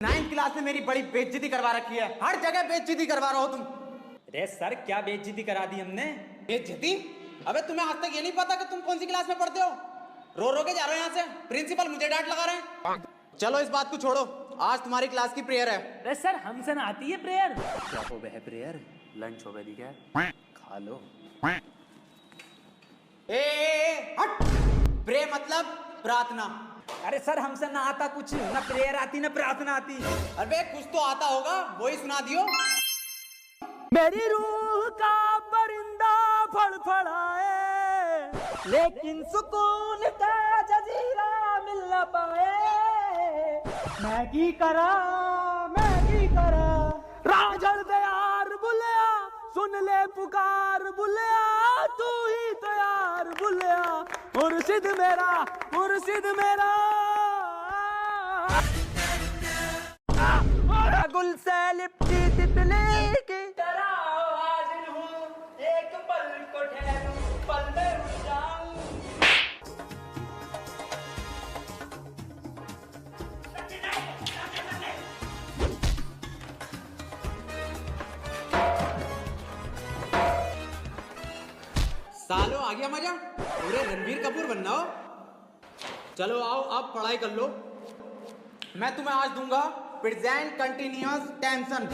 9th class में मेरी बड़ी बेइज्जती करवा रखी है, हर जगह बेइज्जती करवा रहे हो तुम। अरे सर क्या बेइज्जती करा दी हमने? बेइज्जती? अबे तुम्हें आज तक ये नहीं पता कि तुम कौन सी क्लास में पढ़ते हो? रो रो के जा रहे हो यहाँ से, प्रिंसिपल मुझे डांट लगा रहे हैं। चलो इस बात को छोड़ो, आज तुम्हारी क्लास की प्रेयर है। अरे सर हमसे ना आती है प्रेयर। क्या हो गया प्रेयर? लंच हो गया दी क्या? खा लो। हट। प्रे मतलब प्रार्थना। अरे सर हमसे ना आता कुछ, ना प्रेयर आती ना प्रार्थना आती। अबे कुछ तो आता होगा, वही सुना दियो। मेरी रूह का परिंदा फड़फड़ाए, लेकिन सुकून का जजीरा मिल न पाए। मैं की करा राजल दयार बुलिया, सुन ले पुकार बुलिया, तू ही तो यार बुलिया, मुर्शिद मेरा गुल से लिपटी तितली की तरह हाजिर हूँ, एक पल को ठहरूं, पल में उड़ जाऊं। सालो आ गया मजा, पूरे रणबीर कपूर बनना हो। चलो आओ अब पढ़ाई कर लो। मैं तुम्हें आज दूंगा प्रेजेंट कंटिन्यूअस टेंशन।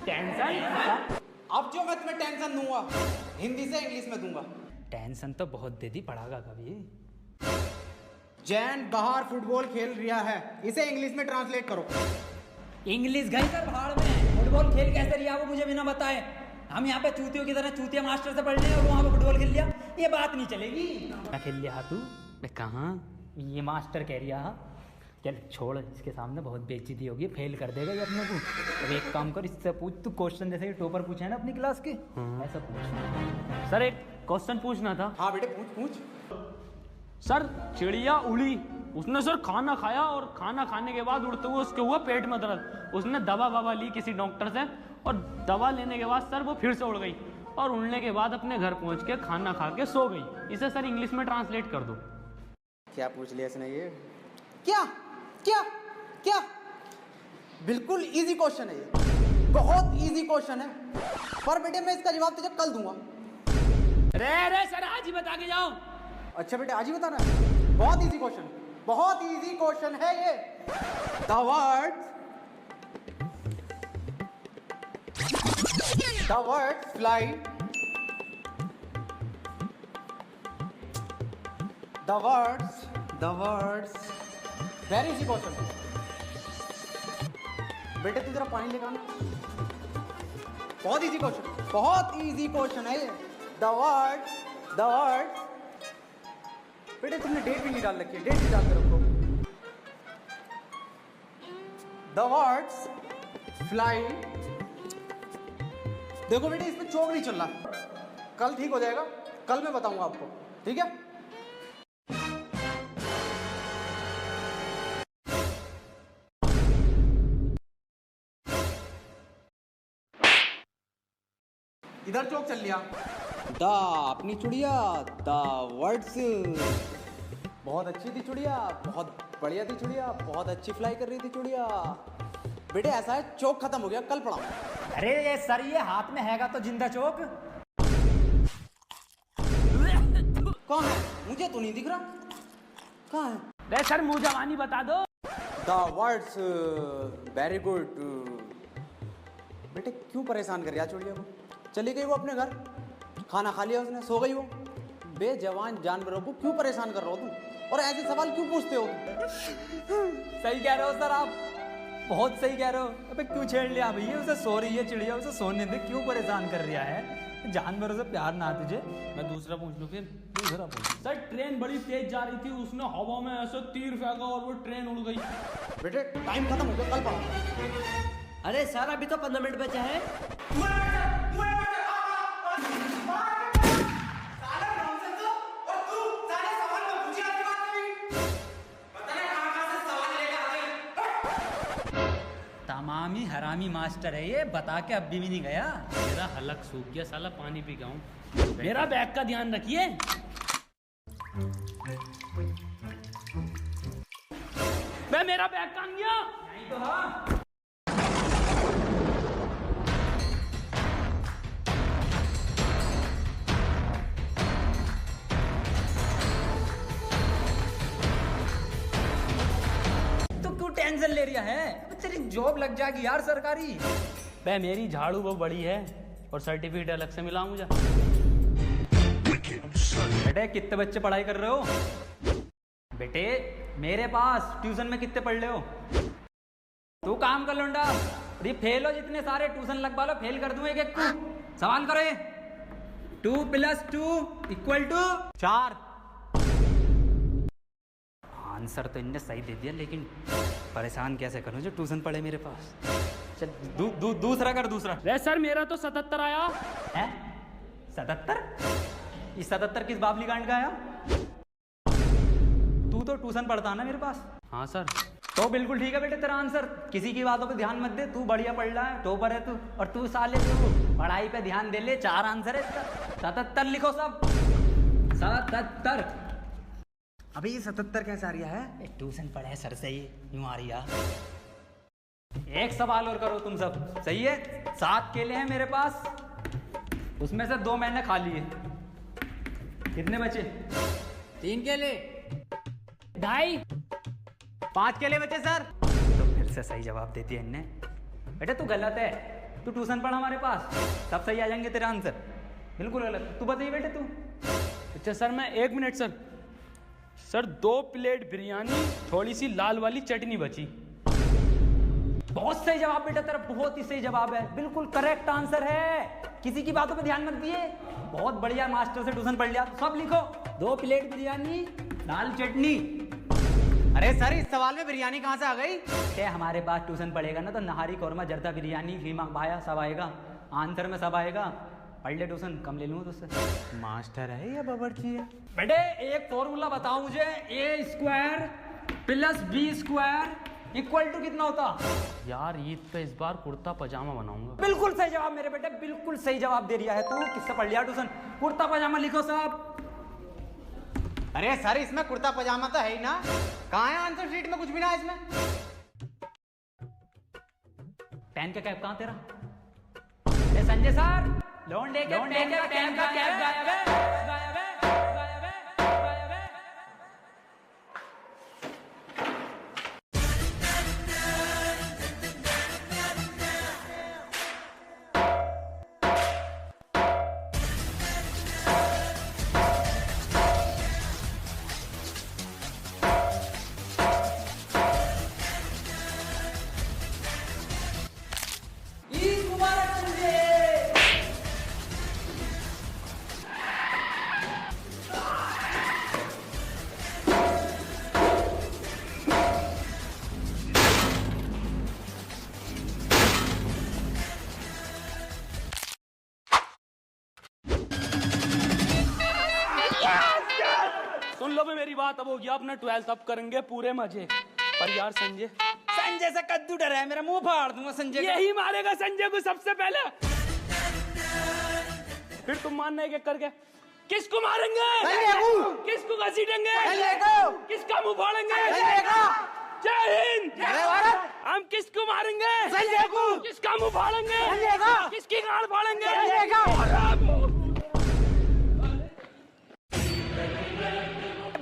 टेंशन? अब जो मैं तुम्हें टेंशन दूंगा हिंदी से इंग्लिश में दूंगा। टेंशन तो बहुत दे दी, पढ़ागा कभी? जैन बाहर फुटबॉल खेल रहा है, इसे इंग्लिश में ट्रांसलेट करो। इंग्लिश गई सर भाड़ में, फुटबॉल खेल कैसे रिया वो मुझे बिना बताए। हम यहाँ पे चूतियों की तरह चूतिया मास्टर से पढ़ रहे हैं और वहाँ पे फुटबॉल खेल लिया, ये बात नहीं चलेगी। क्या खेल लिया तू? मैं कहाँ? ये मास्टर कह रिया। चल छोड़, इसके सामने बहुत बेइज्जती होगी, फेल कर देगा ये अपने को। अब एक काम कर, इससे पूछ तू क्वेश्चन, जैसे कि टॉपर पूछे है ना अपनी क्लास के, ऐसा पूछ। सर एक क्वेश्चन पूछना था। हाँ बेटे पूछ। सर चिड़िया उड़ी, उसने सर खाना खाया और खाना खाने के बाद उड़ते हुए उसके हुआ पेट में दर्द। उसने दवा ली किसी डॉक्टर से, और दवा लेने के बाद सर वो फिर से उड़ गई, और उड़ने के बाद अपने घर पहुंच के खाना खा के सो गई। इसे सर इंग्लिश में ट्रांसलेट कर दो। क्या पूछ लिया इसने ये? क्या क्या क्या? बिल्कुल इजी क्वेश्चन है ये, बहुत इजी क्वेश्चन है, पर बेटे मैं इसका जवाब तुझे कल दूंगा। रे सर आज ही बता के जाओ। अच्छा बेटे आज ही बताना है? बहुत इजी क्वेश्चन, बहुत इजी क्वेश्चन है ये। The word fly, the words very easy question. बेटे तू जरा पानी लेकर आना। बहुत इजी क्वेश्चन, बहुत इजी क्वेश्चन है ये। द वर्ड बेटे तुमने डेट भी नहीं डाल रखी है, डेट भी डाल के रखो। The words fly. देखो बेटे इसमें चौक नहीं चल रहा, कल ठीक हो जाएगा, कल मैं बताऊंगा आपको, ठीक है? इधर चौक चल लिया। द अपनी चुड़िया, द वर्ड्स। बहुत अच्छी थी चुड़िया, बहुत बढ़िया थी चुड़िया, बहुत अच्छी फ्लाई कर रही थी चुड़िया। बेटे ऐसा है चौक खत्म हो गया, कल पढ़ाऊंगा। अरे ये सर ये हाथ में हैगा तो जिंदा चौक। कहाँ है? मुझे तो नहीं दिख रहा, कहाँ है? रे सर मुँह जवानी बता दो। The words very good. बेटे क्यों परेशान कर रहा चुड़िया को? चली गई वो अपने घर, खाना खा लिया उसने, सो गई वो। बेजवान जानवरों को क्यों परेशान कर रहे हो तुम, और ऐसे सवाल क्यों पूछते हो? सही कह रहे हो सर आप, बहुत सही कह रहे हो। अबे क्यों छेड़ लिया भैया? उसे सो रही है चिड़िया, उसे सोने दे, क्यों परेशान कर रहा है? जानवरों से प्यार ना तुझे? मैं दूसरा पूछ लूँ फिर? दूसरा पूछ। सर ट्रेन बड़ी तेज जा रही थी, उसने हवा में ऐसे तीर फेंका और वो ट्रेन उड़ गई। बेटे टाइम खत्म हो गया, कल पढ़ाऊंगा। अरे सर अभी तो 15 मिनट बचे हैं। तमामी हरामी मास्टर है ये, बता के अब भी नहीं गया। मेरा हलक सूख गया, साला पानी पी गाऊं। मेरा बैग का ध्यान रखिए। मैं मेरा बैग कहाँ गया? नहीं तो हाँ। टेंशन ले रहा है? अब तेरी जॉब लग जाएगी यार सरकारी। बे मेरी झाड़ू बहुत बड़ी है और सर्टिफिकेट अलग से मिला मुझे। बेटे कितने बच्चे पढ़ाई कर रहे हो? बेटे मेरे पास ट्यूशन में कितने पढ़ रहे हो? तू काम कर लौंडा, ये फेल हो जितने सारे ट्यूशन लगवा लो, फेल कर दूं एक एक को। सवाल करो ये। 2 + 2 = 4। आंसर तो इनने सही दे दिया, लेकिन परेशान कैसे करूं जो ट्यूशन पढ़े मेरे पास। चल दूसरा कर दूसरा। रे सर मेरा तो 77 आया है। 77? ये 77 किस बाबली कांड का आया? तू तो ट्यूशन पढ़ता है ना मेरे पास? हाँ सर। तो बिल्कुल ठीक है बेटे तेरा आंसर। किसी की बातों पे ध्यान मत दे, तू बढ़िया पढ़ रहा है, टॉपर है तू। और तू साले तू पढ़ाई पे ध्यान दे ले। 4 आंसर है इसका। 77 लिखो सब। 77। अबे ये 77 कैसे आ रहा है? ट्यूशन पढ़े सर से ही यूं आ रही है। एक सवाल और करो तुम सब, सही है? 7 केले हैं मेरे पास, उसमें से 2 मैंने खा लिए। कितने बचे? 3 केले। 2.5। 5 केले बचे सर। तो फिर से सही जवाब देती है इनने। बेटे तू गलत है, तू ट्यूशन पढ़ हमारे पास, सब सही आ जाएंगे तेरा आंसर। बिल्कुल गलत। तू बताइए बेटे तू। अच्छा सर मैं 1 minute sir. Sir 2 plate biryani, थोड़ी सी लाल वाली चटनी बची। बहुत सही जवाब बेटा तेरा, बहुत ही सही जवाब है, बिल्कुल करेक्ट आंसर है। किसी की बातों पे ध्यान मत दिए। बहुत बढ़िया, मास्टर से ट्यूशन पढ़ लिया। तो सब लिखो। 2 प्लेट बिरयानी, लाल चटनी। अरे सर इस सवाल में बिरयानी कहाँ से आ गई? ते हमारे पास ट्यूशन पढ़ेगा ना तो नहारी कौरमा, जर्दा बिरयानी, खीमा भाया सब आएगा। आंसर में सब आएगा। पढ़ ले ट्यूशन, कम ले लूँगा तुझसे। मास्टर है या बावर्ची है? बेटे एक फॉर्मूला बताओ मुझे। A² + B² = कितना होता? यार ईद पे इस बार कुर्ता पजामा बनाऊंगा। बिल्कुल सही जवाब मेरे बेटे, बिल्कुल सही जवाब दे रहा है तू। किससे पढ़ लिया ट्यूशन? कुर्ता पजामा लिखो सब। अरे सर इसमें कुर्ता पजामा तो है ही ना। कहाँ है आंसर शीट में? कुछ भी ना है इसमें। पेन का कैप कहाँ तेरा? अरे संजय सर, लौंडे के पेन का कैप गायब है। गायब है। सुन लो बे मेरी बात, अब हो गया अपना 12th, अब करेंगे पूरे मजे। पर यार संजय से कद्दू डरा है, मेरा मुंह फाड़ दूंगा संजय का। यही मारेगा संजय को सबसे पहले। फिर तुम मानना एक करके किसको मारेंगे? किसको घसीटेंगे? किसका मुंह फाड़ेंगे? जय हिंद, जय भारत। हम किसको मारेंगे? संजय को। किसका मुंह फाड़ेंगे? संजय का। किसकी गांड फाड़ेंगे? संजय का।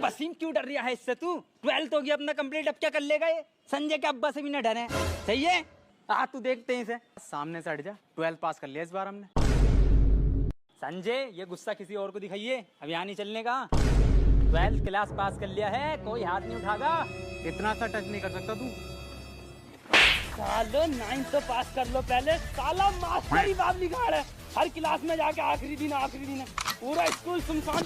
वसीम क्यों डर रहा है इससे? तू 12th हो गया अपना कंप्लीट, अब क्या कर लेगा ये? संजय के अब्बा से भी न डरे। सही है, आ तू देखते हैं इसे। सामने से हट जा। 12th पास कर लिया इस बार हमने। संजय ये गुस्सा किसी और को दिखाइए, अब यहाँ नहीं चलने का। 12th क्लास पास कर लिया है, कोई हाथ नहीं उठागा। इतना सा टच नहीं कर सकता तू। सालो 9th तो पास कर लो पहले। साला मास्टर ही बाप निकाल है, हर क्लास में जाके आखिरी दिन पूरा स्कूल सुनसान।